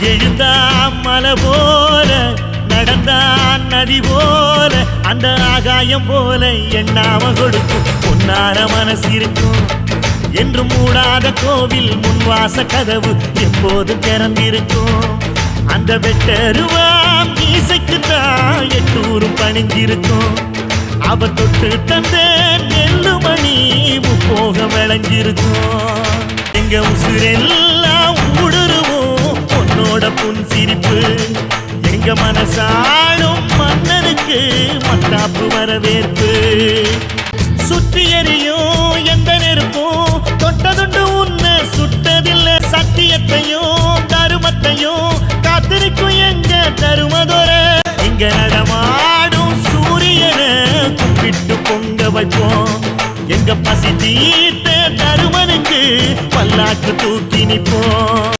எழுந்தா மலை போல நடந்தான் நதி போல அந்த ஆகாயம் போல எண்ணாம கொடுக்கும் பொன்னார மனசு இருக்கும் என்று மூடாத கோவில் முன்வாச கதவு எப்போது திறந்திருக்கும் அந்த வெட்டருவாம் மீசைக்குத்தான் எட்டூரும் பணிஞ்சிருக்கும் அவ தொட்டு தந்த நெல்லுமணி முப்போக விளைஞ்சிருக்கும் எங்க உசுரெல்லாம் ஊடுருவோம் உன்னோட புன் சிரிப்பு எங்க மனசாலும் மன்னனுக்கு மத்தாப்பு வரவேற்பு சுற்றி எறியும் எந்த நெருப்பும் தொட்டதுண்டு உன்னை சுட்டதில்லை சத்தியத்தையும் தருமத்தையும் காத்திருக்கும் எங்க தருமதொர இங்க நடமாடும் சூரியனை கும்பிட்டு பொங்க வைப்போம் எங்க பசி தீர்த்த தருமனுக்கு பல்லாக்கு தூக்கி நிற்போம்